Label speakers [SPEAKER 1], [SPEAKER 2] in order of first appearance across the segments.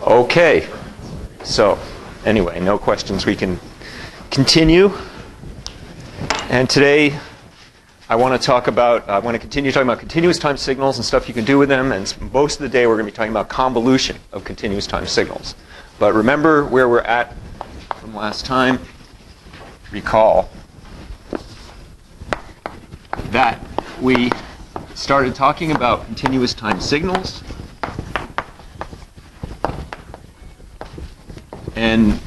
[SPEAKER 1] Okay, so anyway, no questions. We can continue. And today I want to continue talking about continuous time signals and stuff you can do with them. And most of the day we're going to be talking about convolution of continuous time signals. But remember where we're at from last time. Recall that we started talking about continuous time signals. And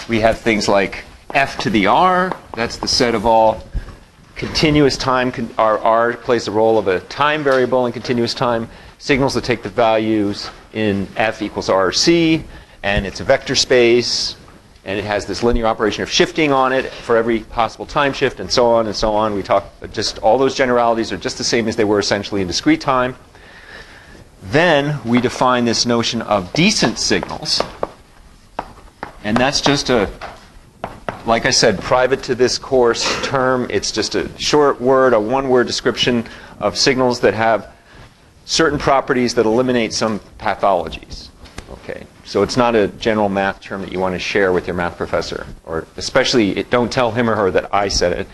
[SPEAKER 1] we have things like f to the r. That's the set of all continuous time. R plays the role of a time variable in continuous time. Signals that take the values in f equals rc. And it's a vector space. And it has this linear operation of shifting on it for every possible time shift, and so on and so on. We talk just all those generalities are just the same as they were essentially in discrete time. Then we define this notion of decent signals. And that's just like I said, private to this course term. It's just a short word, a one-word description of signals that have certain properties that eliminate some pathologies. Okay, so it's not a general math term that you want to share with your math professor, or especially don't tell him or her that I said it,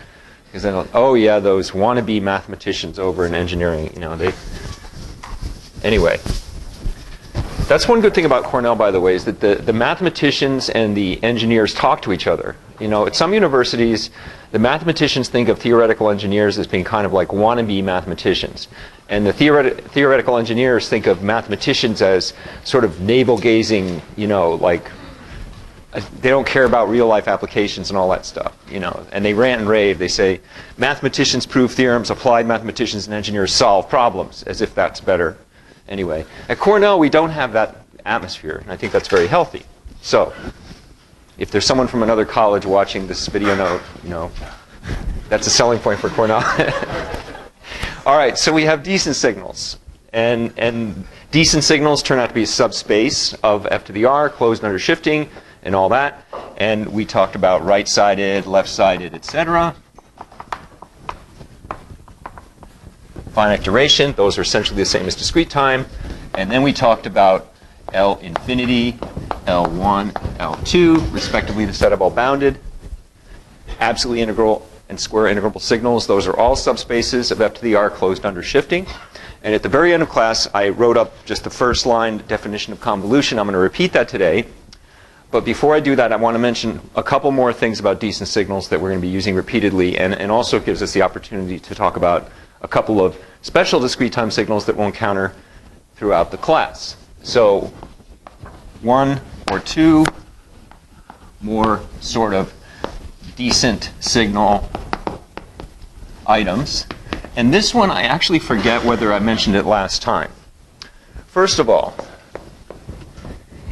[SPEAKER 1] because then, oh yeah, those wannabe mathematicians over in engineering, Anyway. That's one good thing about Cornell, by the way, is that the mathematicians and the engineers talk to each other. At some universities, the mathematicians think of theoretical engineers as being kind of like wannabe mathematicians. And the theoretical engineers think of mathematicians as sort of navel-gazing, like they don't care about real-life applications and all that stuff, And they rant and rave. They say, mathematicians prove theorems, applied mathematicians and engineers solve problems, as if that's better. Anyway, at Cornell, we don't have that atmosphere, and I think that's very healthy. So, if there's someone from another college watching this video note, that's a selling point for Cornell. All right, so we have decent signals. And decent signals turn out to be a subspace of f to the r, closed under shifting, and all that. And we talked about right-sided, left-sided, etc. Finite duration, those are essentially the same as discrete time. And then we talked about L infinity, L1, L2, respectively the set of all bounded, absolutely integral and square integrable signals. Those are all subspaces of f to the r closed under shifting. And at the very end of class, I wrote up just the first line definition of convolution. I'm going to repeat that today. But before I do that, I want to mention a couple more things about decent signals that we're going to be using repeatedly, and also gives us the opportunity to talk about a couple of special discrete time signals that we'll encounter throughout the class. So one or two more sort of decent signal items. And this one, I actually forget whether I mentioned it last time. First of all,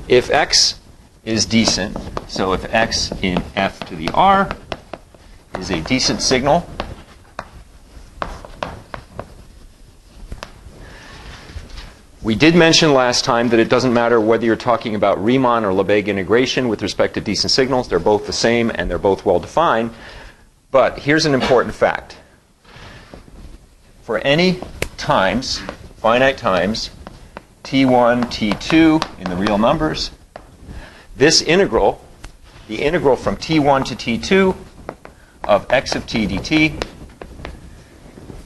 [SPEAKER 1] if x is decent, so if x in f to the r is a decent signal, we did mention last time that it doesn't matter whether you're talking about Riemann or Lebesgue integration with respect to decent signals. They're both the same and they're both well defined. But here's an important fact. For any times, finite times, t1, t2 in the real numbers, this integral, the integral from t1 to t2 of x of t dt,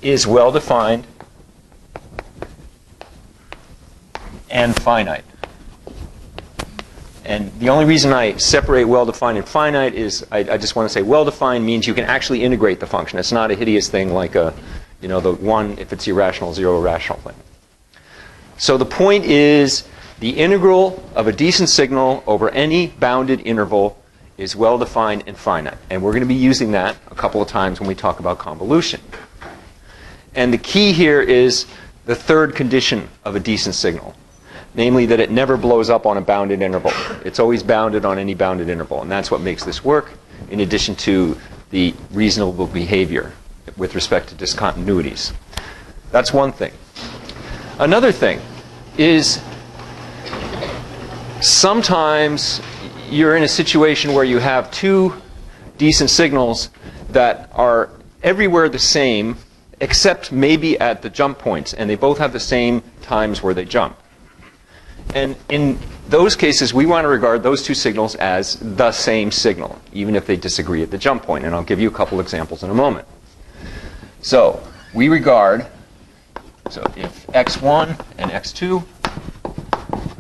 [SPEAKER 1] is well defined and finite. And the only reason I separate well-defined and finite is I just want to say well-defined means you can actually integrate the function. It's not a hideous thing like the one, if it's irrational, zero irrational thing. So the point is the integral of a decent signal over any bounded interval is well-defined and finite. And we're going to be using that a couple of times when we talk about convolution. And the key here is the third condition of a decent signal. Namely that it never blows up on a bounded interval. It's always bounded on any bounded interval. And that's what makes this work, in addition to the reasonable behavior with respect to discontinuities. That's one thing. Another thing is sometimes you're in a situation where you have two decent signals that are everywhere the same, except maybe at the jump points. And they both have the same times where they jump. And in those cases, we want to regard those two signals as the same signal, even if they disagree at the jump point. And I'll give you a couple examples in a moment. So we regard, so if x1 and x2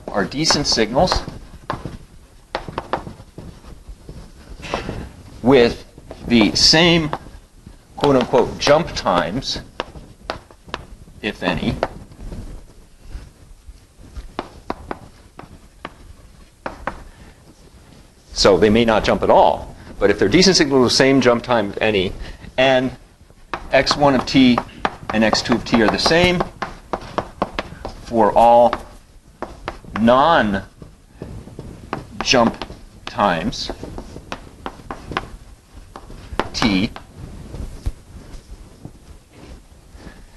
[SPEAKER 1] are decent signals with the same quote-unquote jump times, if any, so they may not jump at all, but if they're decent signals with the same jump time, if any, and x1 of t and x2 of t are the same for all non-jump times t,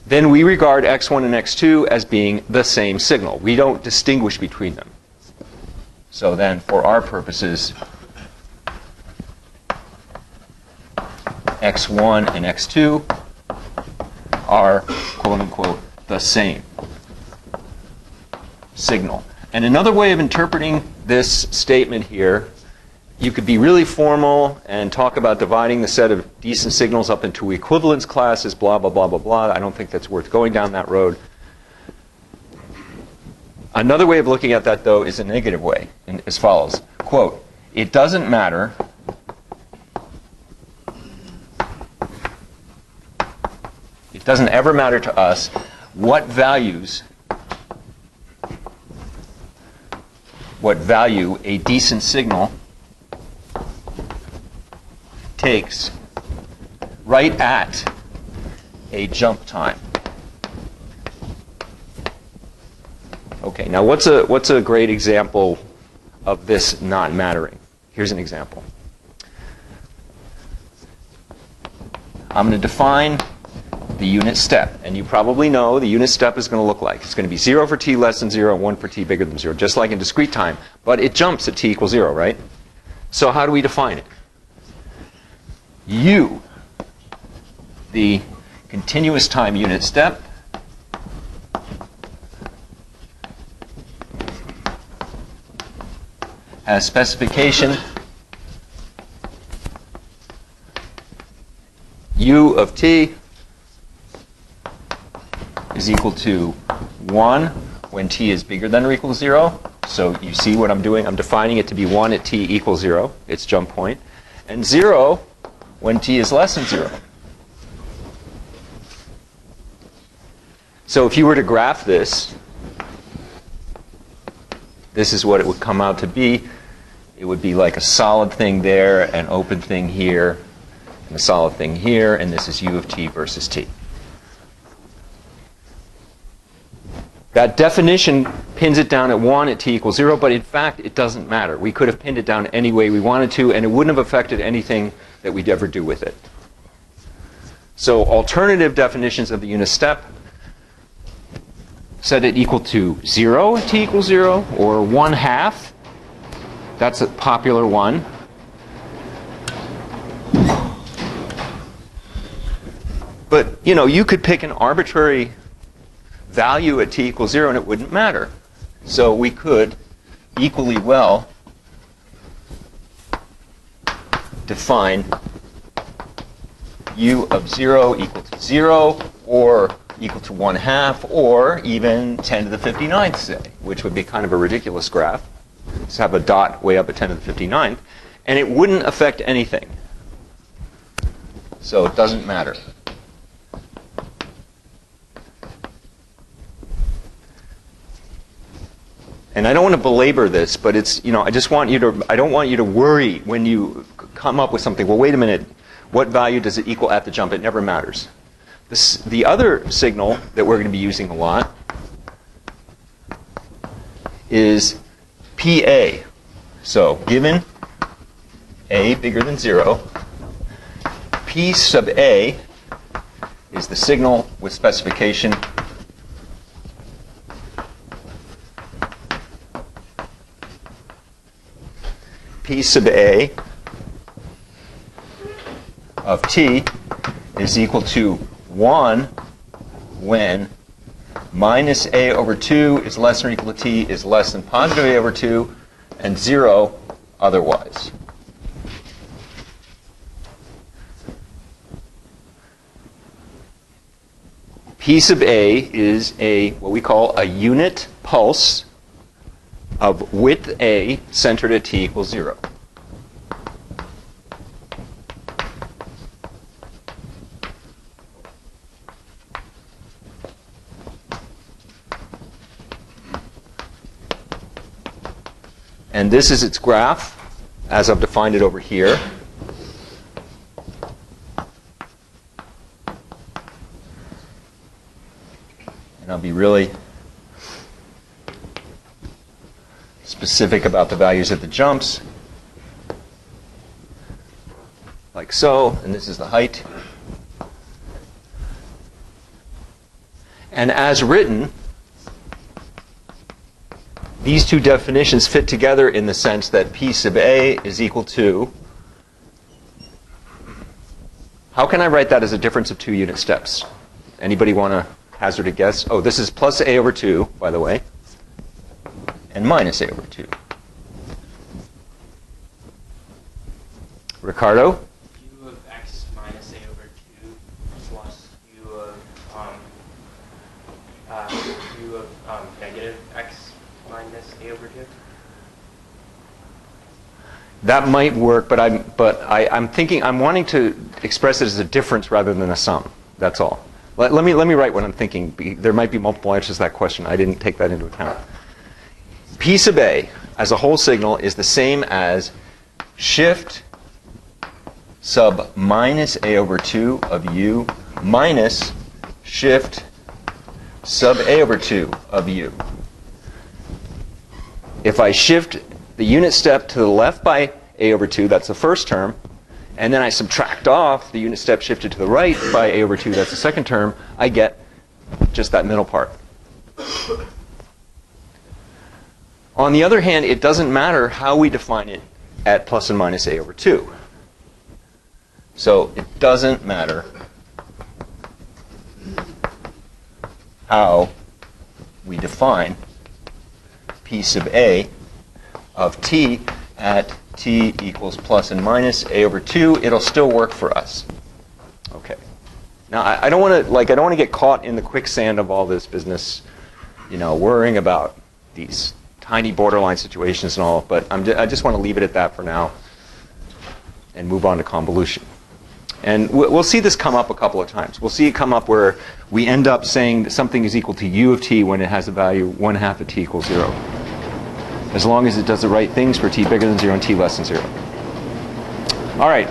[SPEAKER 1] then we regard x1 and x2 as being the same signal. We don't distinguish between them. So then, for our purposes, x1 and x2 are, quote-unquote, the same signal. And another way of interpreting this statement here, you could be really formal and talk about dividing the set of decent signals up into equivalence classes, blah, blah, blah, blah, blah. I don't think that's worth going down that road. Another way of looking at that, though, is a negative way, as follows. Quote, it doesn't matter it doesn't ever matter to us what value a decent signal takes right at a jump time. Okay, now what's a great example of this not mattering? Here's an example. I'm going to define the unit step, and you probably know the unit step is going to look like. It's going to be 0 for t less than 0, 1 for t bigger than 0, just like in discrete time, but it jumps at t equals 0, right? So how do we define it? U, the continuous time unit step, has specification u of t is equal to 1 when t is bigger than or equal to 0. So you see what I'm doing? I'm defining it to be 1 at t equals 0, its jump point, and 0 when t is less than 0. So if you were to graph this, this is what it would come out to be. It would be like a solid thing there, an open thing here, and a solid thing here, and this is u of t versus t. That definition pins it down at 1 at t equals 0, but in fact it doesn't matter. We could have pinned it down any way we wanted to, and it wouldn't have affected anything that we'd ever do with it. So alternative definitions of the unit step set it equal to 0 at t equals 0, or 1/2. That's a popular one. But, you know, you could pick an arbitrary value at t equals 0 and it wouldn't matter. So we could equally well define u of 0 equal to 0, or equal to 1/2, or even 10 to the 59th, say, which would be kind of a ridiculous graph. Just have a dot way up at 10 to the 59th, and it wouldn't affect anything. So it doesn't matter. And I don't want to belabor this, but it's, you know, I don't want you to worry when you come up with something. Well, wait a minute, what value does it equal at the jump? It never matters. The other signal that we're going to be using a lot is PA. So given a bigger than 0, P sub A is the signal with specification P sub A of t is equal to 1 when minus a over 2 is less than or equal to t is less than positive a over 2, and 0 otherwise. P sub a is what we call a unit pulse of width a centered at t equals 0. And this is its graph, as I've defined it over here. And I'll be really specific about the values at the jumps, like so, and this is the height. And as written, these two definitions fit together in the sense that P sub a is equal to, how can I write that as a difference of 2 unit steps? Anybody want to hazard a guess? Oh, this is plus a over 2, by the way, and minus a over 2. Ricardo?
[SPEAKER 2] U of x minus a over 2 plus u of negative x minus a over 2.
[SPEAKER 1] That might work, but I'm wanting to express it as a difference rather than a sum. That's all. Let me write what I'm thinking. There might be multiple answers to that question. I didn't take that into account. P sub a as a whole signal is the same as shift sub minus a over 2 of u minus shift sub a over 2 of u. If I shift the unit step to the left by a over 2, that's the first term, and then I subtract off the unit step shifted to the right by a over 2, that's the second term, I get just that middle part. On the other hand, it doesn't matter how we define it at plus and minus a over 2. So it doesn't matter how we define P sub a of t at t equals plus and minus a over 2. It'll still work for us. Okay. Now I don't want to get caught in the quicksand of all this business, worrying about these tiny borderline situations and all. But I just want to leave it at that for now and move on to convolution. And we'll see this come up a couple of times. We'll see it come up where we end up saying that something is equal to u of t when it has a value 1/2 of t equals 0. As long as it does the right things for t bigger than 0 and t less than 0. All right.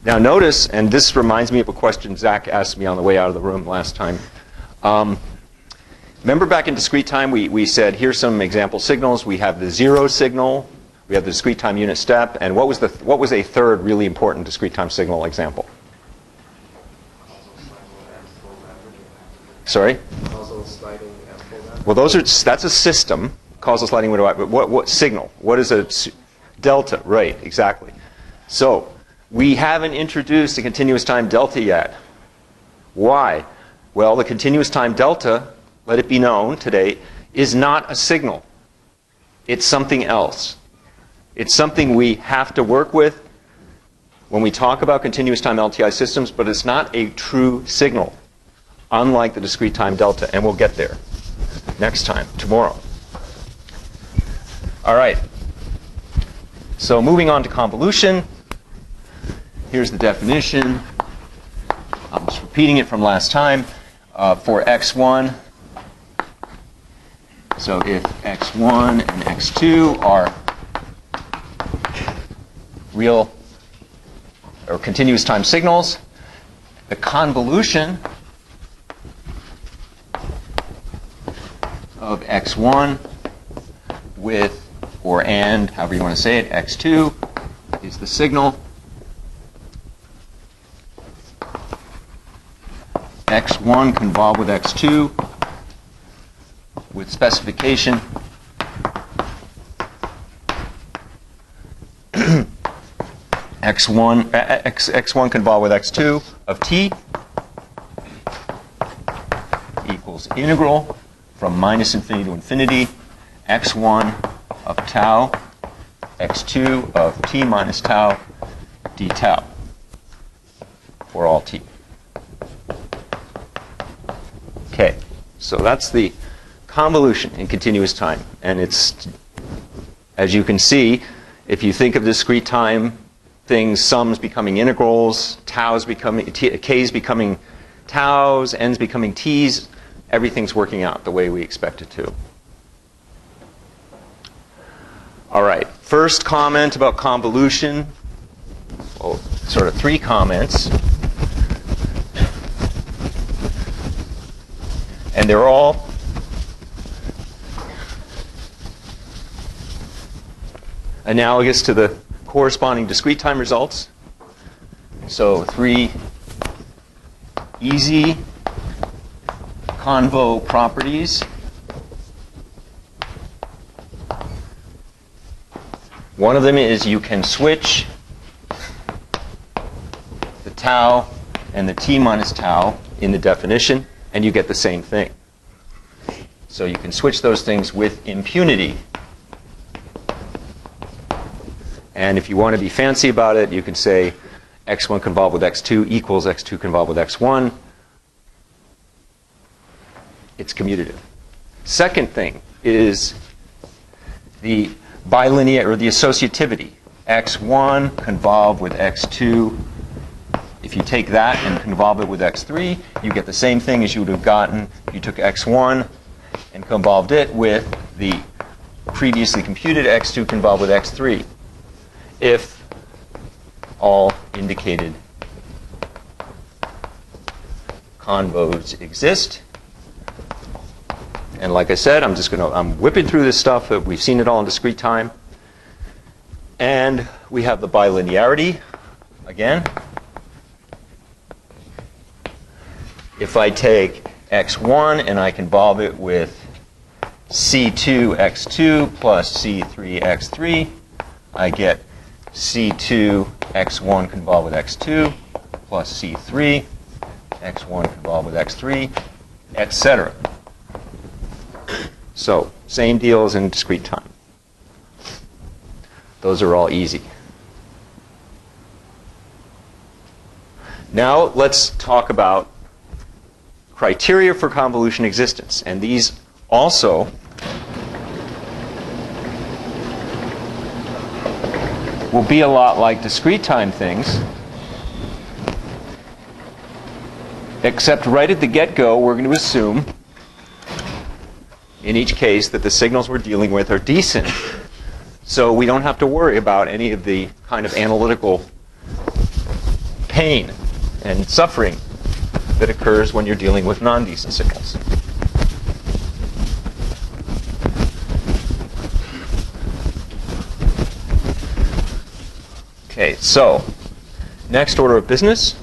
[SPEAKER 1] Now notice, and this reminds me of a question Zach asked me on the way out of the room last time. Remember back in discrete time, we said, here's some example signals. We have the 0 signal. We have the discrete time unit step. And what was a third really important discrete time signal example? Sorry?
[SPEAKER 2] Causal sliding f.
[SPEAKER 1] Well, that's a system. Causal sliding window. But what signal? What is a delta? Right, exactly. So we haven't introduced the continuous time delta yet. Why? Well, the continuous time delta, let it be known today, is not a signal. It's something else. It's something we have to work with when we talk about continuous time LTI systems, but it's not a true signal, unlike the discrete time delta. And we'll get there next time, tomorrow. All right. So moving on to convolution. Here's the definition. I'm just repeating it from last time. For x1, so if x1 and x2 are real or continuous time signals, the convolution of x1 with or and, however you want to say it, x2 is the signal. x1 convolve with x2 with specification x1 convolved with x2 of t equals integral from minus infinity to infinity x1 of tau x2 of t minus tau d tau for all t. Okay, so that's the convolution in continuous time. And it's, as you can see, if you think of discrete time things, sums becoming integrals, k's becoming taus, n's becoming t's, everything's working out the way we expect it to. All right, first comment about convolution, well, sort of three comments. And they're all analogous to the corresponding discrete time results. So three easy convo properties. One of them is you can switch the tau and the t minus tau in the definition, and you get the same thing. So you can switch those things with impunity. And if you want to be fancy about it, you can say x1 convolved with x2 equals x2 convolved with x1. It's commutative. Second thing is the bilinear, or the associativity. x1 convolved with x2. If you take that and convolve it with x3, you get the same thing as you would have gotten if you took x1 and convolved it with the previously computed x2 convolved with x3, if all indicated convos exist. And like I said, I'm whipping through this stuff. We've seen it all in discrete time. And we have the bilinearity again. If I take x1 and I convolve it with c2 x2 plus c3 x3, I get c2 x1 convolved with x2 plus c3 x1 convolved with x3, etc. So, same deal as in discrete time. Those are all easy. Now let's talk about criteria for convolution existence. And these also will be a lot like discrete time things, except right at the get-go we're going to assume in each case that the signals we're dealing with are decent. So we don't have to worry about any of the kind of analytical pain and suffering that occurs when you're dealing with non-decent signals. Okay, so next order of business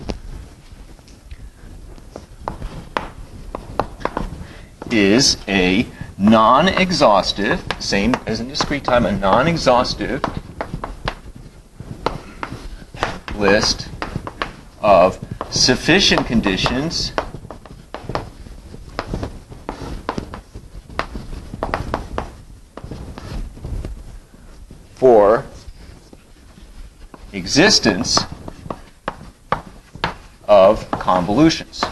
[SPEAKER 1] is a non-exhaustive, same as in discrete time, a non-exhaustive list of sufficient conditions for existence of convolutions.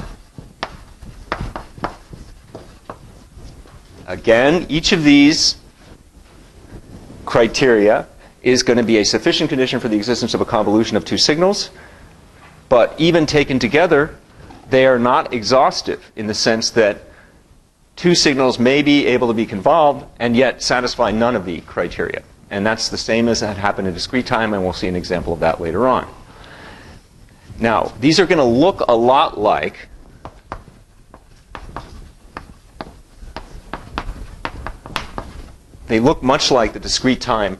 [SPEAKER 1] Again, each of these criteria is going to be a sufficient condition for the existence of a convolution of two signals. But even taken together, they are not exhaustive in the sense that two signals may be able to be convolved and yet satisfy none of the criteria. And that's the same as that happened in discrete time, and we'll see an example of that later on. Now, these are going to look a lot like they look much like the discrete time.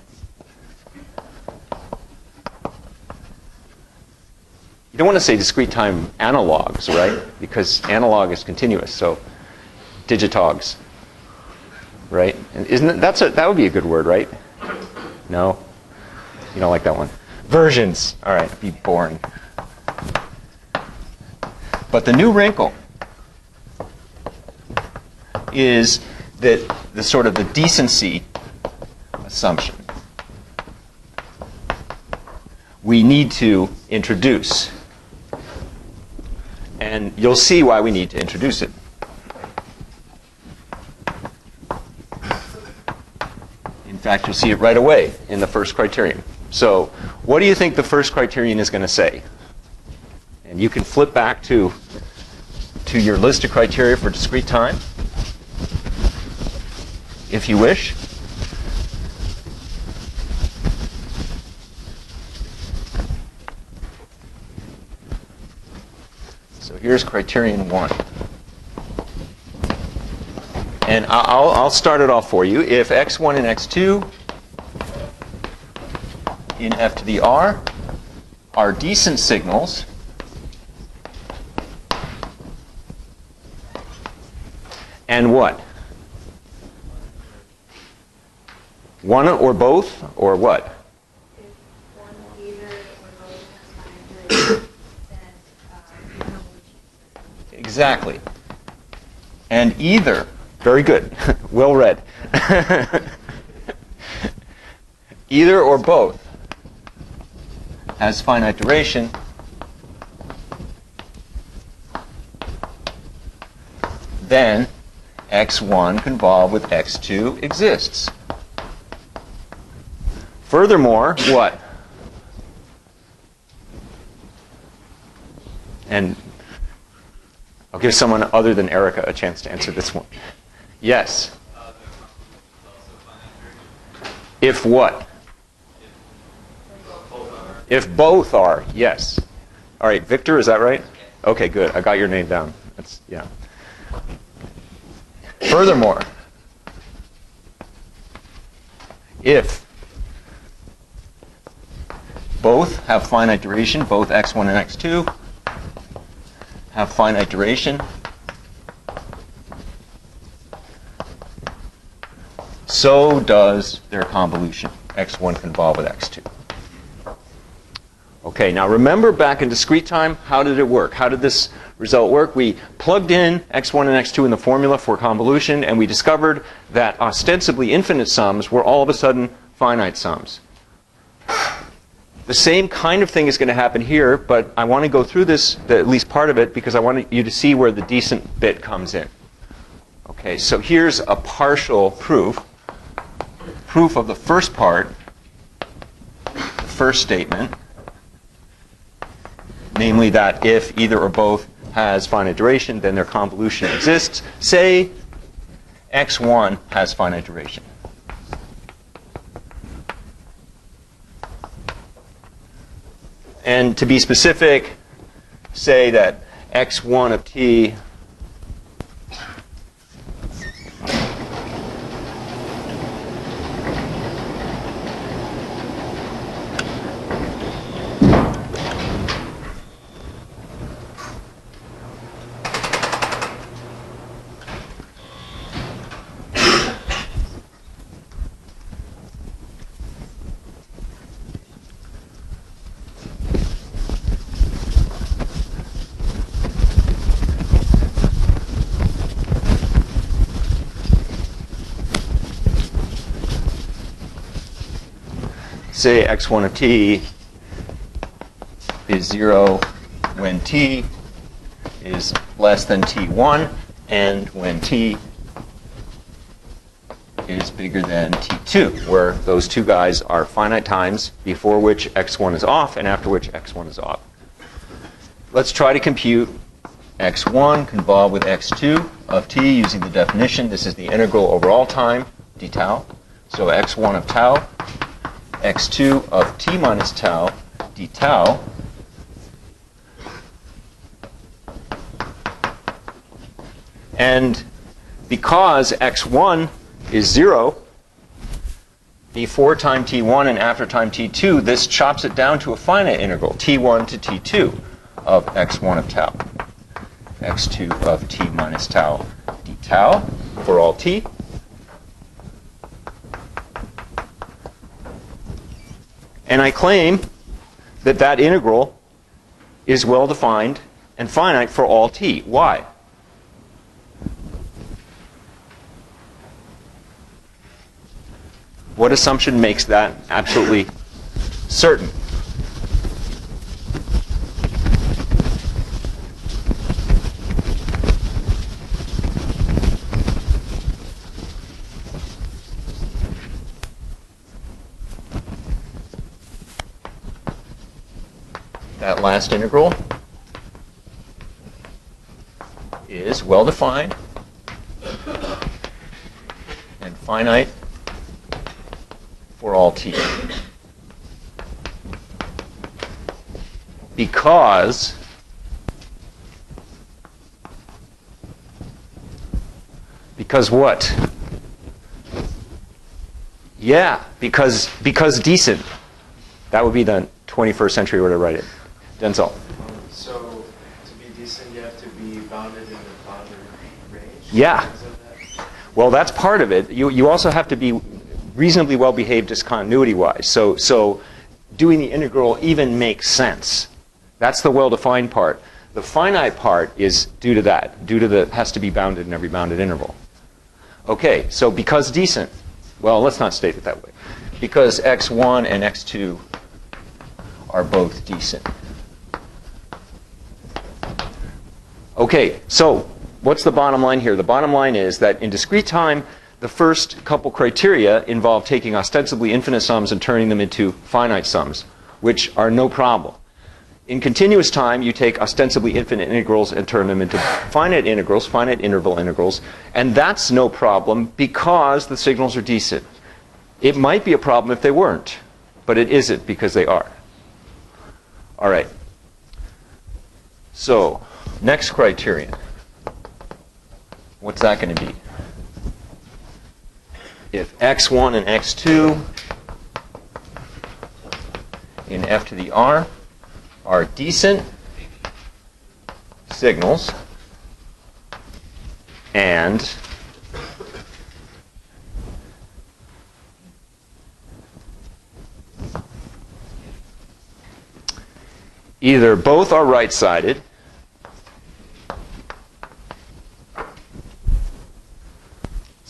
[SPEAKER 1] You don't want to say discrete time analogs, right? Because analog is continuous, so digitogs, right? And isn't it, that would be a good word, right? No? You don't like that one? Versions. All right, be boring. But the new wrinkle is that the sort of the decency assumption we need to introduce. And you'll see why we need to introduce it. In fact, you'll see it right away in the first criterion. So what do you think the first criterion is going to say? And you can flip back to your list of criteria for discrete time, if you wish. So here's criterion 1. And I'll start it off for you. If x1 and x2 in f to the r are decent signals, and what? One or both, or what?
[SPEAKER 3] If one either or both has finite duration, then
[SPEAKER 1] Exactly. And either, very good, well read. Either or both has finite duration, then x1 convolved with x2 exists. Furthermore, what? And I'll give someone other than Erica a chance to answer this one. Yes. If what? If both are, yes. All right, Victor, is that right? Okay, good. I got your name down. That's, yeah. Furthermore, if both have finite duration, both x1 and x2 have finite duration, so does their convolution, x1 convolved with x2. Okay, now remember back in discrete time, how did it work? How did this result work? We plugged in x1 and x2 in the formula for convolution, and we discovered that ostensibly infinite sums were all of a sudden finite sums. The same kind of thing is going to happen here, but I want to go through this, at least part of it, because I want you to see where the decent bit comes in. Okay, so here's a partial proof. Proof of the first part, the first statement, namely that if either or both has finite duration, then their convolution exists. Say x1 has finite duration. And to be specific, say that x1 of t say x1 of t is 0 when t is less than t1 and when t is bigger than t2, where those two guys are finite times before which x1 is off and after which x1 is off. Let's try to compute x1 convolved with x2 of t using the definition. This is the integral over all time, d tau. So x1 of tau, x2 of t minus tau, d tau, and because x1 is 0 before time t1 and after time t2, this chops it down to a finite integral, t1 to t2 of x1 of tau, x2 of t minus tau, d tau for all t. And I claim that that integral is well defined and finite for all t. Why? What assumption makes that absolutely certain? That last integral is well defined and finite for all t. Because what? Yeah, because decent. That would be the 21st century way to write it. Denzel.
[SPEAKER 4] So to be decent, you have to be bounded in the bounded range?
[SPEAKER 1] Yeah.
[SPEAKER 4] Because of that?
[SPEAKER 1] Well, that's part of it. You also have to be reasonably well behaved discontinuity-wise. So doing the integral even makes sense. That's the well-defined part. The finite part is due to that, has to be bounded in every bounded interval. Okay, so because decent, well, let's not state it that way. Because x1 and x2 are both decent. Okay, so what's the bottom line here? The bottom line is that in discrete time, the first couple criteria involve taking ostensibly infinite sums and turning them into finite sums, which are no problem. In continuous time, you take ostensibly infinite integrals and turn them into finite integrals, finite interval integrals, and that's no problem because the signals are decent. It might be a problem if they weren't, but it isn't because they are. All right. So, next criterion. What's that going to be? If x1 and x2 in f to the r are decent signals and either both are right-sided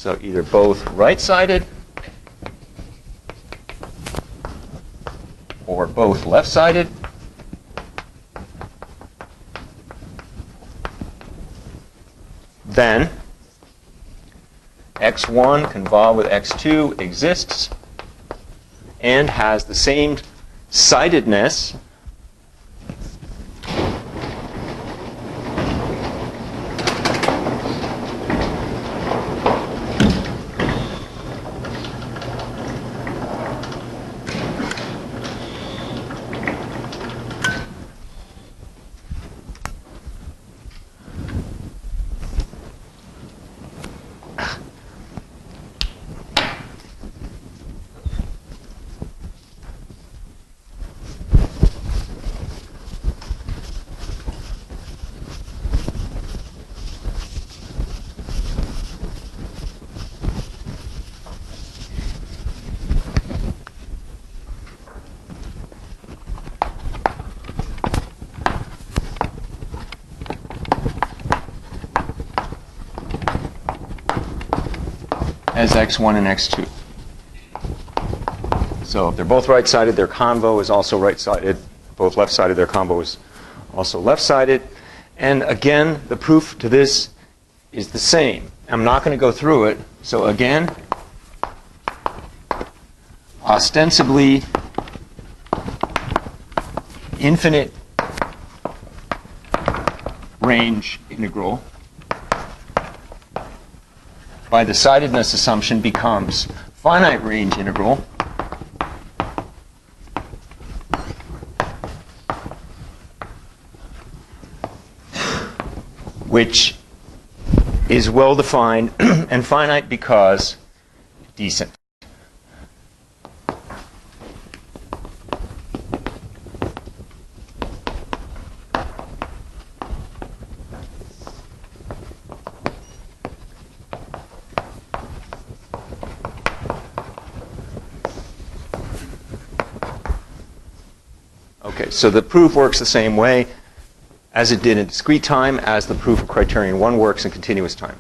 [SPEAKER 1] so either both right-sided or both left-sided, then x1 convolved with x2 exists and has the same sidedness as x1 and x2. So if they're both right-sided, their convo is also right-sided. Both left-sided, their convo is also left-sided. And again, the proof to this is the same. I'm not going to go through it. So again, ostensibly infinite range integral by the sidedness assumption becomes finite range integral which is well defined and finite because decent. Okay, so the proof works the same way as it did in discrete time, as the proof of criterion 1 works in continuous time.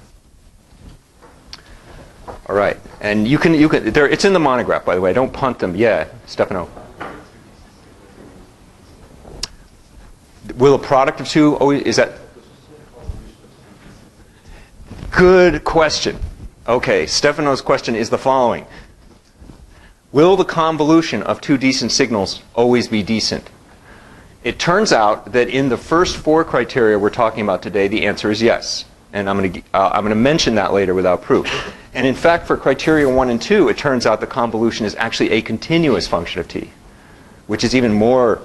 [SPEAKER 1] All right, and you can there, it's in the monograph, by the way. Don't punt them. Yeah, Stefano. Will a product of two always, is that? Good question. Okay, Stefano's question is the following. Will the convolution of two decent signals always be decent? It turns out that in the first 4 criteria we're talking about today, the answer is yes. And I'm going to mention that later without proof. And in fact, for criteria 1 and 2, it turns out the convolution is actually a continuous function of t, which is even more,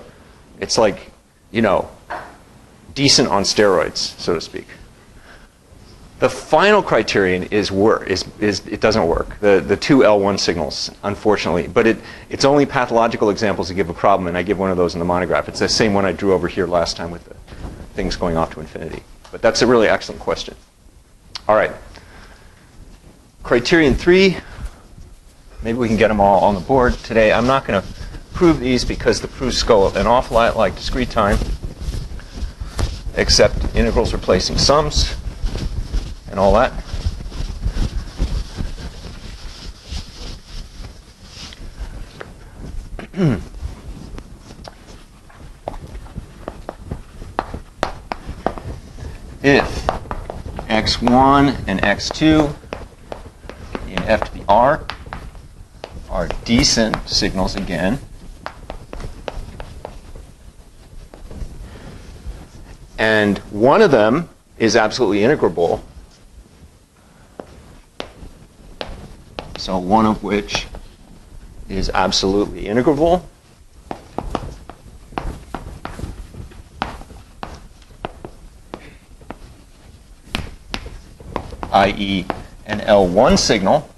[SPEAKER 1] it's like, decent on steroids, so to speak. The final criterion is it doesn't work. The two L1 signals, unfortunately, but it's only pathological examples that give a problem, and I give one of those in the monograph. It's the same one I drew over here last time with the things going off to infinity. But that's a really excellent question. All right. Criterion 3, maybe we can get them all on the board today. I'm not going to prove these because the proofs go an awful lot like discrete time, except integrals replacing sums and all that. If x1 and x2 in f to the r are decent signals again, and one of them is absolutely integrable, so one of which is absolutely integrable, i.e. an L1 signal,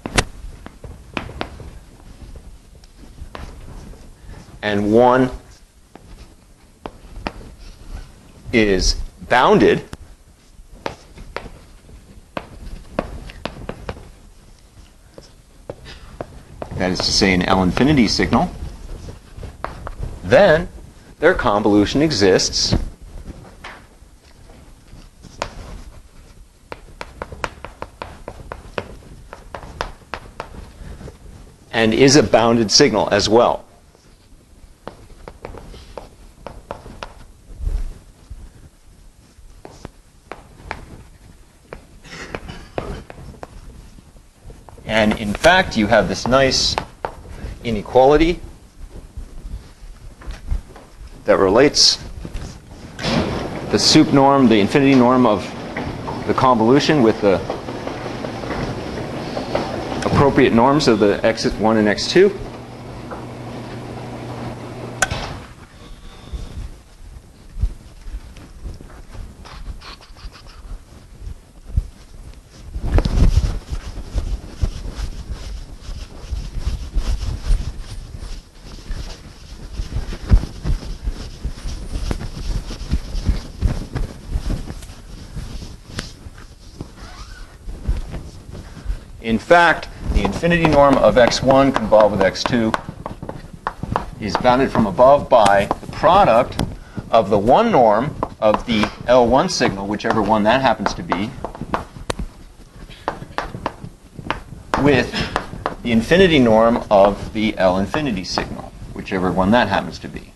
[SPEAKER 1] and one is bounded, that is to say an L infinity signal, then their convolution exists and is a bounded signal as well. And in fact, you have this nice inequality that relates the sup norm, the infinity norm of the convolution with the appropriate norms of the x1 and x2. In fact, the infinity norm of x1 convolved with x2 is bounded from above by the product of the one norm of the L1 signal, whichever one that happens to be, with the infinity norm of the L infinity signal, whichever one that happens to be.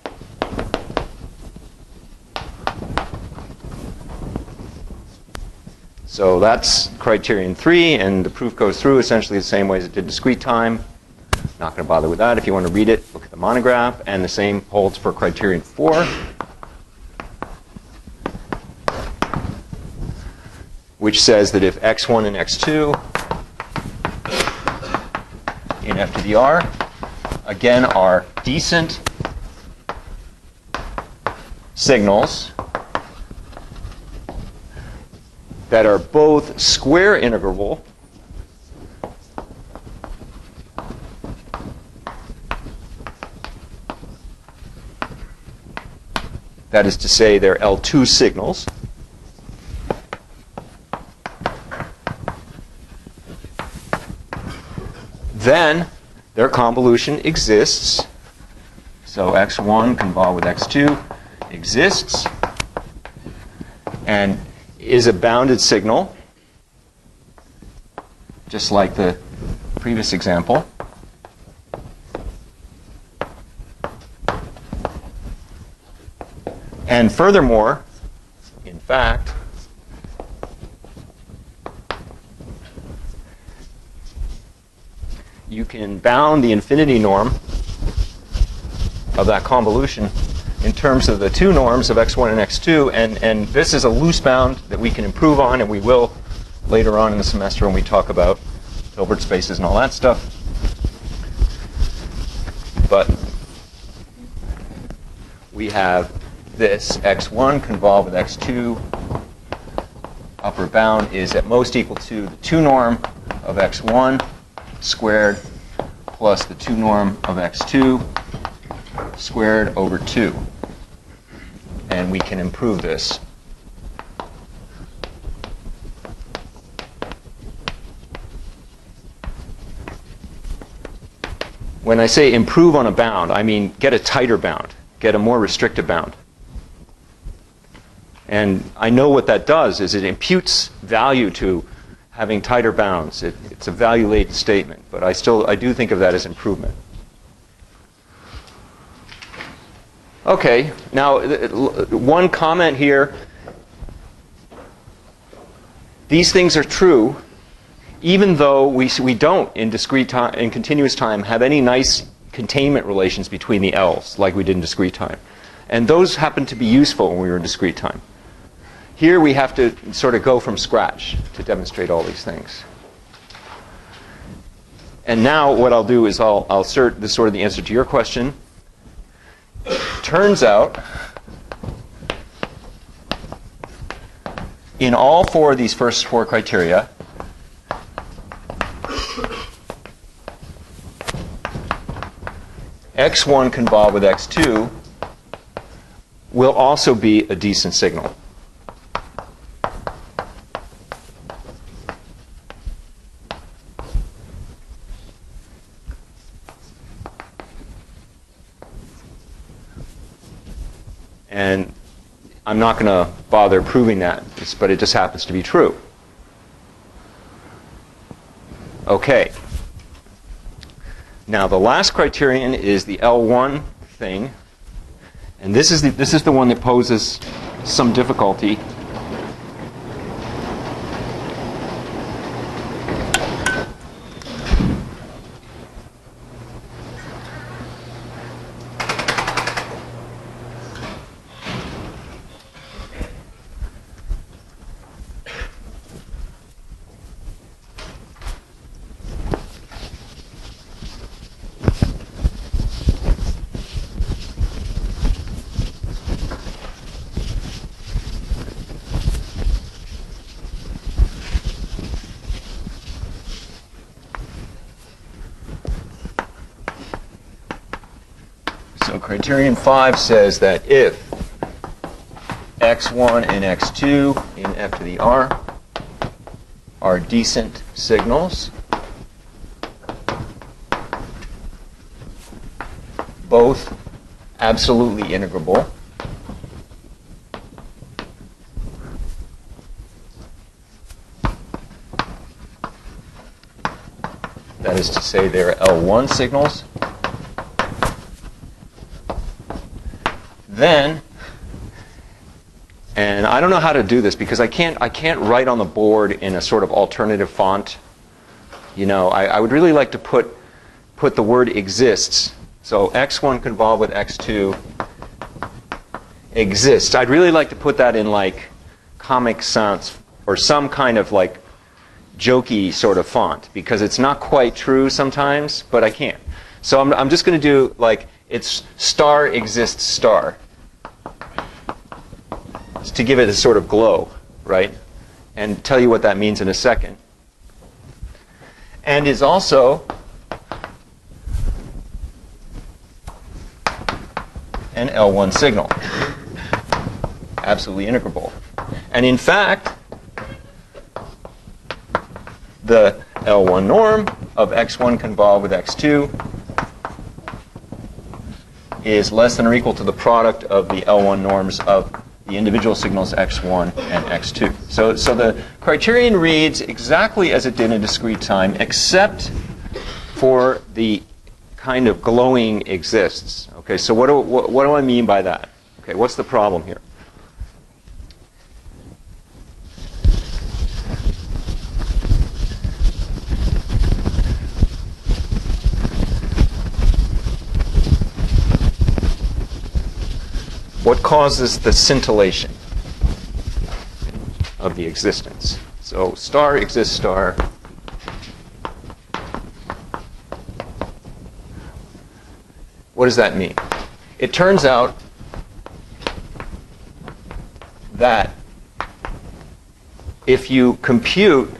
[SPEAKER 1] So that's criterion 3, and the proof goes through essentially the same way as it did discrete time. Not going to bother with that. If you want to read it, look at the monograph. And the same holds for criterion 4, which says that if x1 and x2 in f to the r, again, are decent signals that are both square integrable that is to say they're L2 signals, then their convolution exists So x1 convolved with x2 exists and is a bounded signal, just like the previous example. And furthermore, in fact, you can bound the infinity norm of that convolution in terms of the two norms of x1 and x2, and this is a loose bound that we can improve on, and we will later on in the semester when we talk about Hilbert spaces and all that stuff. But we have this x1 convolved with x2. Upper bound is at most equal to the 2 norm of x1 squared plus the 2 norm of x2 squared over 2. And we can improve this. When I say improve on a bound, I mean get a tighter bound, get a more restrictive bound. And I know what that does is it imputes value to having tighter bounds. It's a value-laden statement, but I do think of that as improvement. Okay, now one comment here. These things are true, even though we don't in discrete time, in continuous time, have any nice containment relations between the L's like we did in discrete time. And those happen to be useful when we were in discrete time. Here we have to sort of go from scratch to demonstrate all these things. And now what I'll do is I'll assert this sort of the answer to your question. Turns out, in all 4 of these first 4 criteria, x1 convolved with x2 will also be a decent signal. And I'm not going to bother proving that, but it just happens to be true. Okay. Now the last criterion is the L1 thing, and this is the one that poses some difficulty. So criterion 5 says that if x1 and x2 in f to the r are decent signals, both absolutely integrable, that is to say they're L1 signals, then, and I don't know how to do this because I can't write on the board in a sort of alternative font. You know, I would really like to put the word exists. So x1 convolved with x2 exists. I'd really like to put that in like Comic Sans or some kind of like jokey sort of font because it's not quite true sometimes, but I can't. So I'm just going to do like it's star exists star. To give it a sort of glow, right? And tell you what that means in a second. And is also an L1 signal. Absolutely integrable. And in fact, the L1 norm of x1 convolved with x2 is less than or equal to the product of the L1 norms of the individual signals x1 and x2. So the criterion reads exactly as it did in discrete time, except for the kind of glowing exists. Okay, so what do I mean by that? Okay, what's the problem here? What causes the scintillation of the existence? So star exists star. What does that mean? It turns out that if you compute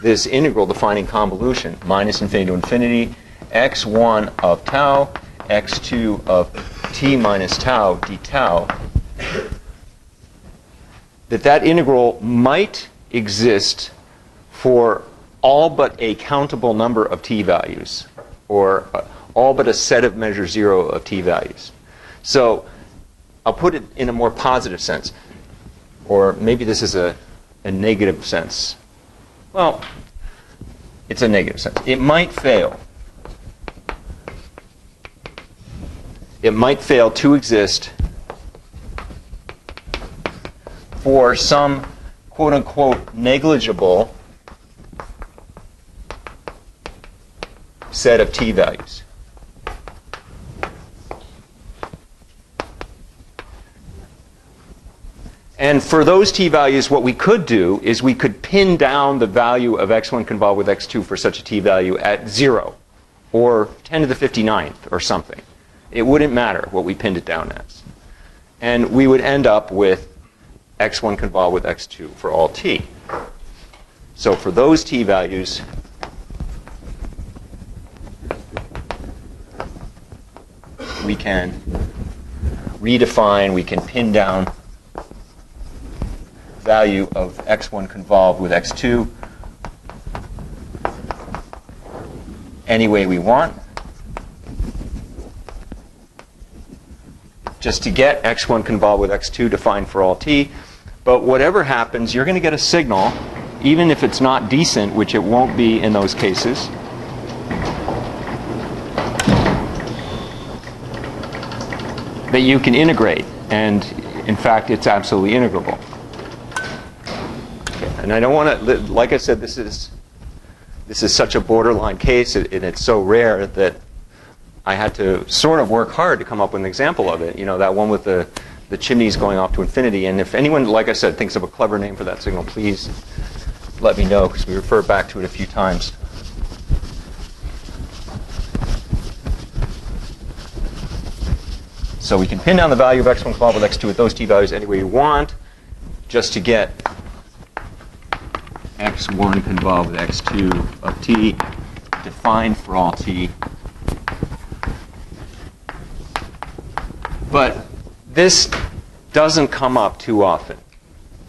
[SPEAKER 1] this integral defining convolution, minus infinity to infinity, x1 of tau, x2 of t minus tau d tau, that integral might exist for all but a countable number of t values, or all but a set of measure 0 of t values. So I'll put it in a more positive sense, or maybe this is a negative sense. Well, it's a negative sense. It might fail. It might fail to exist for some quote-unquote negligible set of t values. And for those t values, what we could do is we could pin down the value of x1 convolved with x2 for such a t value at 0 or 10 to the 59th or something. It wouldn't matter what we pinned it down as. And we would end up with x1 convolved with x2 for all t. So for those t values, we can redefine, we can pin down value of x1 convolved with x2 any way we want, just to get x1 convolved with x2 defined for all t. But whatever happens, you're going to get a signal, even if it's not decent, which it won't be in those cases, that you can integrate. And in fact, it's absolutely integrable. Okay. And I don't want to, like I said, this is such a borderline case, and it's so rare that I had to sort of work hard to come up with an example of it. You know, that one with the chimneys going off to infinity. And if anyone, like I said, thinks of a clever name for that signal, please let me know, because we refer back to it a few times. So we can pin down the value of x1 convolved with x2 at those t values any way you want, just to get x1 convolved with x2 of t defined for all t. But this doesn't come up too often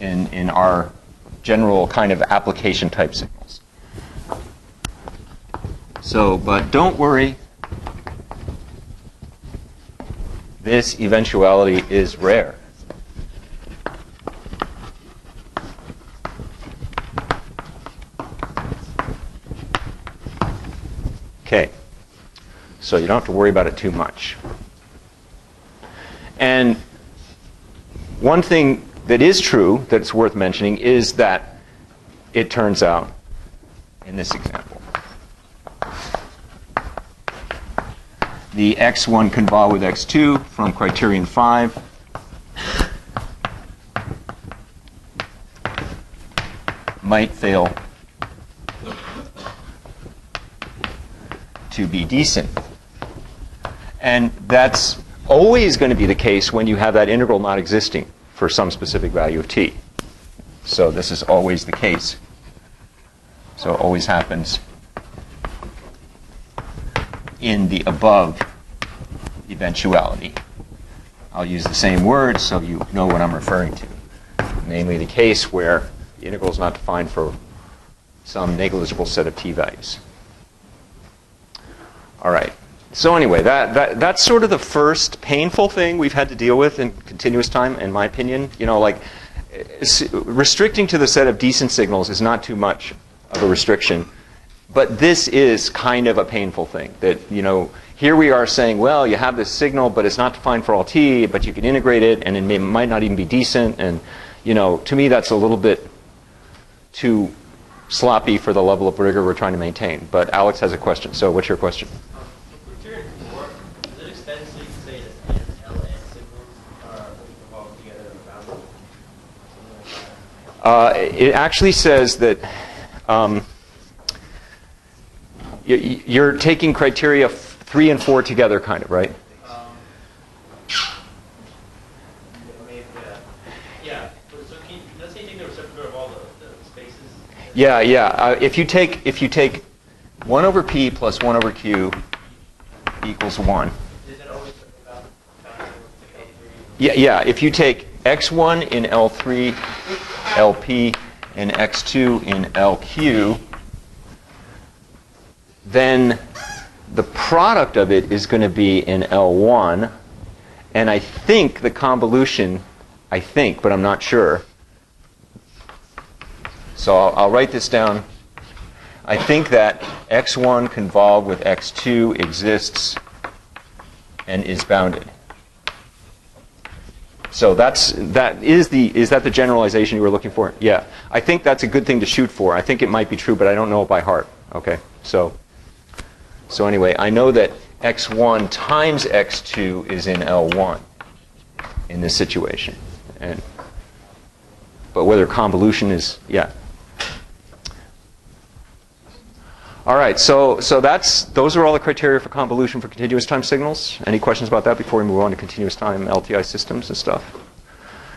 [SPEAKER 1] in our general kind of application type signals. So, but don't worry. This eventuality is rare. Okay. So you don't have to worry about it too much. And one thing that is true that's worth mentioning is that it turns out, in this example, the x1 convolved with x2 from criterion 5 might fail to be decent. And that's always going to be the case when you have that integral not existing for some specific value of t. So this is always the case. So it always happens in the above eventuality. I'll use the same word so you know what I'm referring to. Namely the case where the integral is not defined for some negligible set of t values. All right. So anyway, that's sort of the first painful thing we've had to deal with in continuous time, in my opinion. You know, like restricting to the set of decent signals is not too much of a restriction, but this is kind of a painful thing. That, you know, here we are saying, well, you have this signal, but it's not defined for all t, but you can integrate it, and it might not even be decent. And, you know, to me, that's a little bit too sloppy for the level of rigor we're trying to maintain. But Alex has a question. So what's your question?
[SPEAKER 2] Criterion 4, does it extend so you can say that N, L, and signals are involved together in boundary? Something like that.
[SPEAKER 1] It actually says that you're taking criteria 3 and 4 together, kind of, right?
[SPEAKER 2] Yeah. So let's say you take the reciprocal of all the spaces.
[SPEAKER 1] Yeah, yeah. If you take 1 over p plus 1 over q equals 1.
[SPEAKER 2] Is it always about balancing with L3?
[SPEAKER 1] Yeah, yeah. If you take x1 in L3, LP, and x2 in LQ, then the product of it is going to be in L1, and I think the convolution, but I'm not sure. So I'll write this down. I think that x1 convolved with x2 exists and is bounded. So is that the generalization you were looking for? Yeah. I think that's a good thing to shoot for. I think it might be true, but I don't know it by heart. Okay. So anyway, I know that x1 times x2 is in L1 in this situation. But whether convolution is, yeah. All right, so those are all the criteria for convolution for continuous time signals. Any questions about that before we move on to continuous time LTI systems and stuff?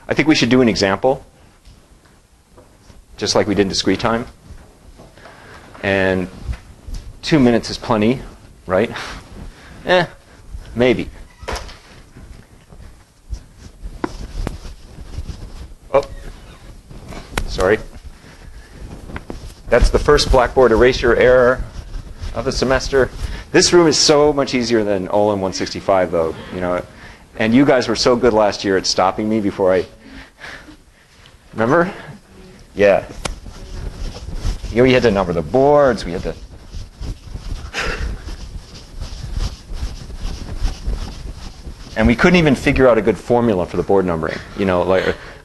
[SPEAKER 1] I think we should do an example, just like we did in discrete time. And 2 minutes is plenty, right? Maybe. Oh, sorry. That's the first Blackboard erasure error of the semester. This room is so much easier than Olin 165, though. You know, and you guys were so good last year at stopping me before I. Remember? Yeah. You know, we had to number the boards. We had to. And we couldn't even figure out a good formula for the board numbering. You know,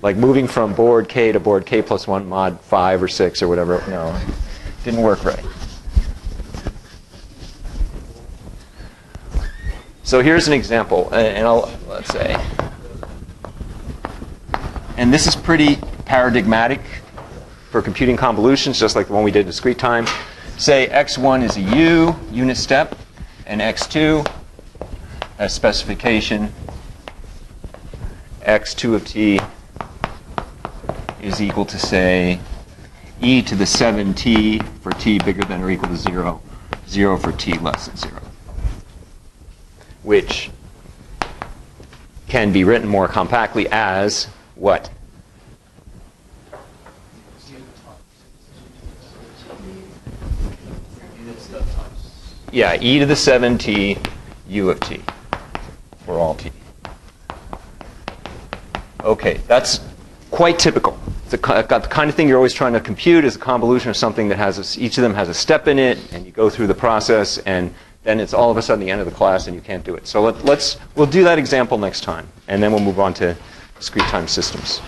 [SPEAKER 1] like moving from board K to board K plus 1 mod 5 or 6 or whatever. No, didn't work right. So here's an example, and let's say, and this is pretty paradigmatic for computing convolutions, just like the one we did in discrete time. Say x1 is a unit step, and x2 as specification, x2 of t is equal to, say, e to the 7t for t bigger than or equal to 0, 0 for t less than 0, which can be written more compactly as what? Yeah, e to the 7t u of t for all t. Okay, that's quite typical. It's the kind of thing you're always trying to compute is a convolution of something that has each of them has a step in it, and you go through the process, and then it's all of a sudden the end of the class, and you can't do it. So we'll do that example next time, and then we'll move on to discrete time systems.